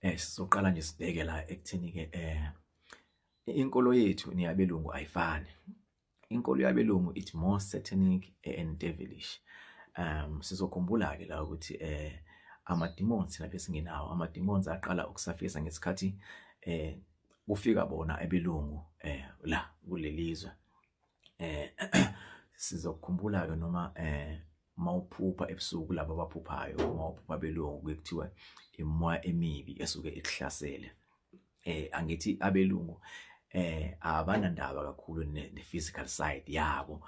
Sizoqala nje sibheke la ekutheni ke inkolo yethu neyabelungu ayifani. Inkolo yabelungu it's more satanic and devilish. Sizokhumbula ke la ukuthi ama-demons lapho esingenawo, ama-demons aqala ukusafisa ngesikhathi kufika bona abelungu la kulelizwe. Sizokhumbula ke noma mawuphupha ebusuku labo abaphuphayo, mawuphupha abelungu kuthiwa imoya emibi esuke ikuhlasele. Angithi abelungu abanandaba kakhulu ne-physical side yabo,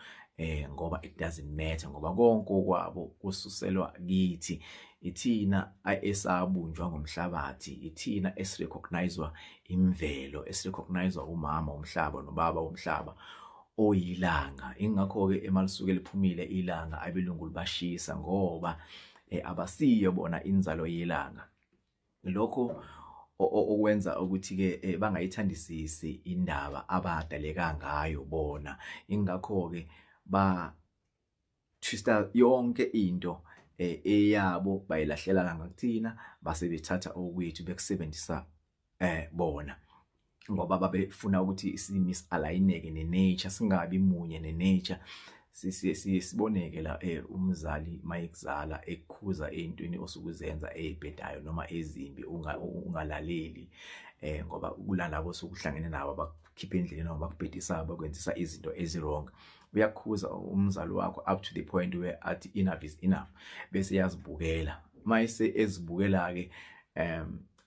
ngoba it doesn't matter, ngoba konke kwabo kususelwa kithi. Ithina esabunjwa ngomhlabathi, ithina esirecognizewa imvelo, esirecognizewa umama umhlaba nobaba umhlaba oyilanga. Ingakho ke emalisuke liphumile ilanga abelungu libashisa ngoba abasiyo bona inzalo yelanga. Lokho okwenza ukuthi ke bangayithandisisi indaba abadaleka ngayo bona. Ingakho ke ba twista yonke into eyabo bayilahlela ngakuthina, base bethatha okwethu bekusebenzisa bona, ngoba babefuna ukuthi misaligneke ne-nature, singabi munye ne-nature. Siboneke la umzali mayekuzala ekukhuza ezintweni osukuzenza ezibhedayo noma ezimbi ungalaleli, ngoba kulalabo sokuhlangene nabo abakukhipha endleleni noma bakubhedisa bakwenzisa izinto ezirong. Uyakhuza umzali wakho up to the point where athi enough is enough, bese yazibukela. Mayise ezibukela ke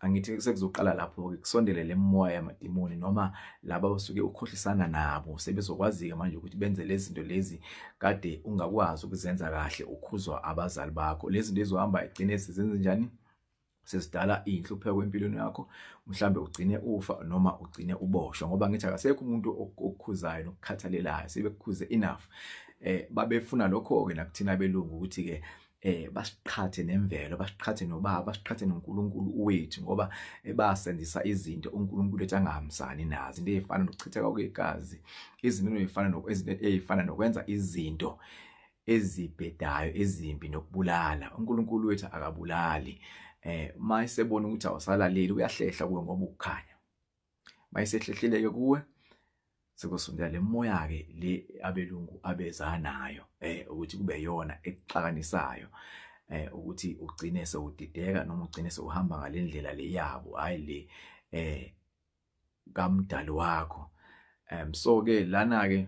angithi sekuzoqala lapho ke kusondele lemoya yamadimoni noma laba basuke ukhohlisana nabo sebezokwazi ke manje ukuthi benze lezi zinto lezi kade ungakwazi ukuzenza kahle, ukhuzwa abazali bakho. Lezi zinto ezohamba egcine sizenze njani, sesidala inhlupheko empilweni yakho, mhlambe ugcine ufa noma ugcine uboshwa, ngoba ngithi akasekho umuntu okukhuzayo nokukhathalelayo, sebekukhuze enough. Babefuna lokho ke nakuthina abelungu ukuthi ke basiqhathe nemvelo, basiqhathe nobaba, basiqhathe noNkulunkulu wethu, ngoba basenzisa izinto uNkulunkulu wethu angahambisani nazo, into ezifana nokuchitheka kwegazi, izinto ezifana nokwenza izinto ezibhedayo ezimbi nokubulala. uNkulunkulu wethu akabulali. Mayisebona ukuthi awusalaleli uyahlehla kuwe ngoba ukukhanya. Mayisehlehleleke kuwe sekusondela lemoya ke le abelungu abeza nayo, ukuthi kube yona ekuxakanisayo, ukuthi ugcine sewudideka noma ugcine sewuhamba ngalendlela le yabo, hayi le kamdali wakho. So ke lana ke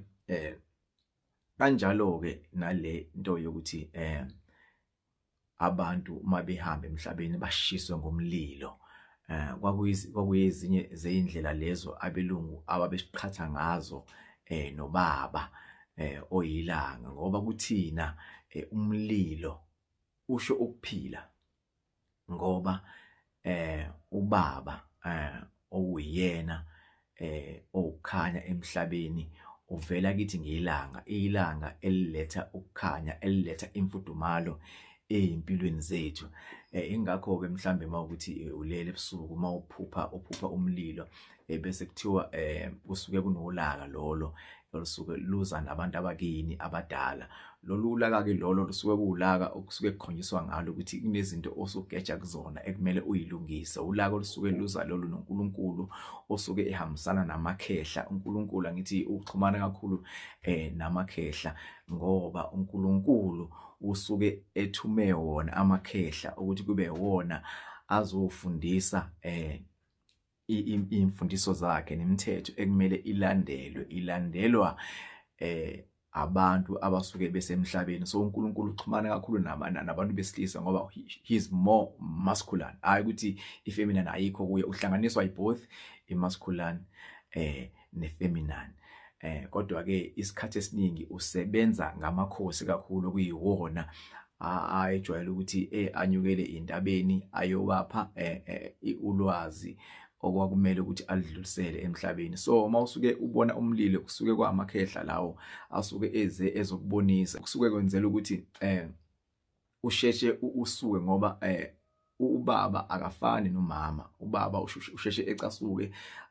kanjalo ke nale nto yokuthi abantu mabehamba emhlabeni bashiswe ngomlilo. Kwakuyezinye zeindlela lezo abelungu ababesiqhatha ngazo nobaba oyilanga, ngoba kuthina umlilo usho ukuphila, ngoba ubaba owuyena okukhanya emhlabeni uvela kithi ngelanga, ilanga eliletha ukukhanya, eliletha imfudumalo empilweni zethu. Ingakho ke mhlambe mawukuthi ulele ebusuku mawuphupha umlilo, bese kuthiwa usuke kunolaka lolo olusuke luza nabantu abakini abadala. Lolu ulaka ke lolo lusuke kuulaka okusuke kukhonyiswa ngalo ukuthi kunezinto osugeja kuzona ekumele uyilungise. Ulaka olusuke luza lolu noNkulunkulu osuke ehambisana namakhehla. uNkulunkulu angithi ukuxhumana kakhulu namakhehla, ngoba uNkulunkulu usuke ethume wona amakhehla ukuthi kube wona azofundisa imfundiso zakhe nemithetho ekumele ilandelwa abantu abasuke besemhlabeni. So uNkulunkulu uxhumana kakhulu nabantu besilisa ngoba he's more masculine, hayi ukuthi ifeminine ayikho kuye, uhlanganiswa both imasculine nefeminine. Kodwa ke isikhathi esiningi usebenza ngamakhosi kakhulu kuyiwona ayejwayele ukuthi anyukele intabeni ayobapha ulwazi okwakumele ukuthi alidlulisele emhlabeni. So mawusuke ubona umlilo kusuke kwamakhehla lawo asuke ezokubonisa, kusuke kwenzela ukuthi usheshe usuke, ngoba ubaba akafani nomama. Ubaba usheshe ecasuke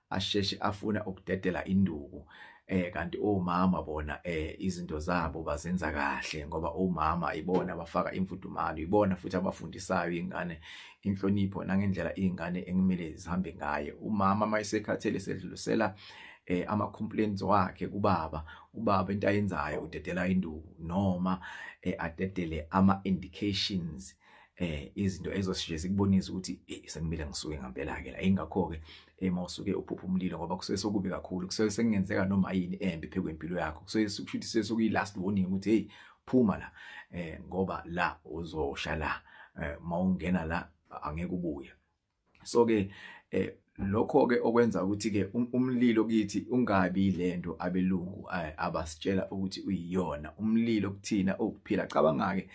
asheshe afuna ukudedela induku, kanti omama bona izinto zabo bazenza kahle ngoba omama ibona abafaka imfudumalo, ibona futhi abafundisayo ingane inhlonipho nangendlela izingane ekumele zihambe ngayo. Umama mayisekhathele sedlulisela ama-complaints wakhe kubaba, ubaba into ayenzayo udedela induku noma adedele ama-indications izinto ezosije zikubonisa ukuthi sekumele ngisuke ngempela ke la. Ingakho ke mawusuke uphupha umlilo ngoba kusuke sokubi kakhulu, kusuke sekungenzeka noma yini embi phekwe yakho, kusuke kushuthi sekuyi last warning ukuthi hey phuma la ngoba la uzosha la mawungena la angeke ubuye. So ke lokho ke okwenza ukuthi ke umlilo kithi ungabi lento abelungu abasitshela ukuthi uyiyona. Umlilo kuthina okuphila cabanga ke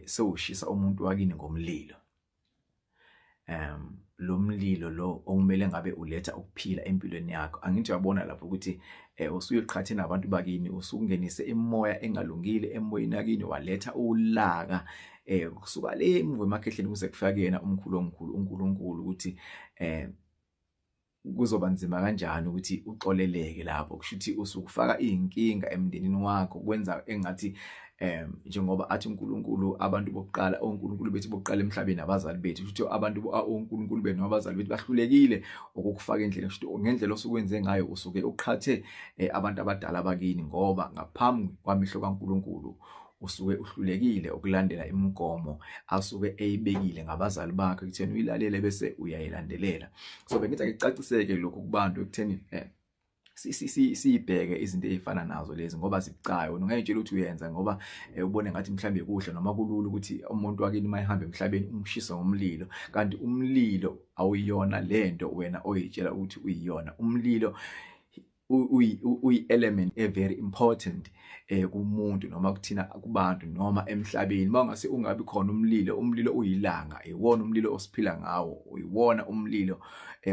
sewushisa umuntu wakini ngomlilo. Lo mlilo lo okumele ngabe uletha ukuphila empilweni yakho. Angithi uyabona lapho ukuthi usuyiqhathe nabantu bakini, usungenise imimoya engalungile emoyeni yakini, waletha ulaka kusuka le emuva emakhehleni kuze kufake yena omkhulu uNkulunkulu ukuthi kuzoba nzima kanjani ukuthi uxoleleke lapho. Kushuthi usukufaka izinkinga emndenini wakho, kwenza engathi njengoba athi uNkulunkulu abantu bokuqala oNkulunkulu bethu bokuqala emhlabeni abazali bethu, kushuthi abantu oNkulunkulu benu abazali bethu bahlulekile ukukufaka endleleni. Kushuthi ngendlela osukwenze ngayo usuke uqhathe abantu abadala bakini ngoba ngaphambi kwamehlo kaNkulunkulu usuke uhlulekile ukulandela imigomo asuke eyibekile ngabazali bakhe kutheni uyilalele bese uyayilandelela. So bengithi ngicaciseke lokho kubantu ekutheni sibheke izinto ezifana nazo lezi ngoba zibucayi. Ungayitshela ukuthi uyenza ngoba ubone ngathi mhlambe kuhle noma kulula ukuthi umuntu wakini mayihamba emhlabeni umshisa ngomlilo, kanti umlilo awuyona lento wena oyitshela ukuthi uyiyona. Umlilo uyi-element very important kumuntu noma kuthina kubantu noma emhlabeni. Mawungase ungabi khona umlilo, umlilo uyilanga, iwona umlilo osiphila ngawo, uyiwona umlilo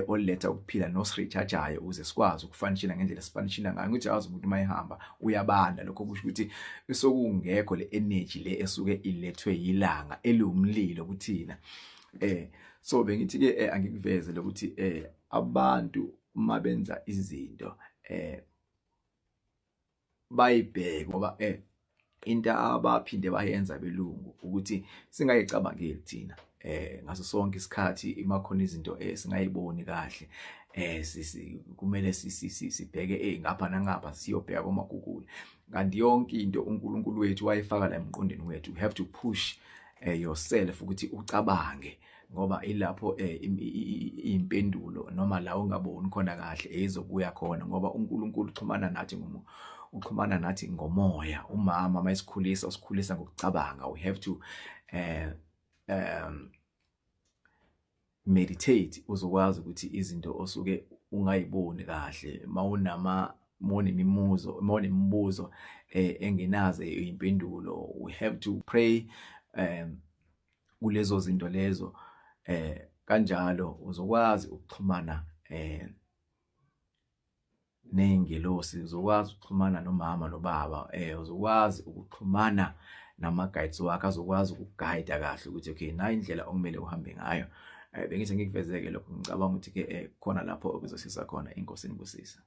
oletha ukuphila nosrechargeayo ukuze sikwazi ukufanishina ngendlela sifanishina ngayo. Ngithi yazi umuntu mayihamba uyabanda, lokho kusho ukuthi sokungekho le energy le esuke ilethwe yilanga eliwumlilo kuthina. So bengithi ke angikuveze lokuthi abantu mabenza izinto bayibheke ngoba into abaphinde bayenza belungu ukuthi singayicabangeli thina ngaso sonke isikhathi imakhona izinto singayiboni kahle. Kumele sibheke ngapha nangapha siyobheka komaGoogle, kanti yonke into uNkulunkulu wethu wayifaka la emqondweni wethu. You have to push yourself ukuthi ucabange ngoba ilapho impendulo noma la ungaboni khona kahle ezobuya khona ngoba uNkulunkulu uxhumana nathi ngomoya. Umama mayisikhulisa usikhulisa ngokucabanga. We have to meditate uzokwazi ukuthi izinto osuke ungayiboni kahle mawunemibuzo engenazo impendulo. We have to pray kulezo zinto lezo kanjalo uzokwazi ukuxhumana nengelosi, uzokwazi ukuxhumana nomama nobaba, uzokwazi ukuxhumana nama-guides wakho azokwazi ukuguide kahle ukuthi okay nayo indlela okumele uhambe ngayo. Bengithi ngikuvezeke lokho, ngicabanga ukuthi ke khona lapho okuzosiza khona. Inkosi inibusise.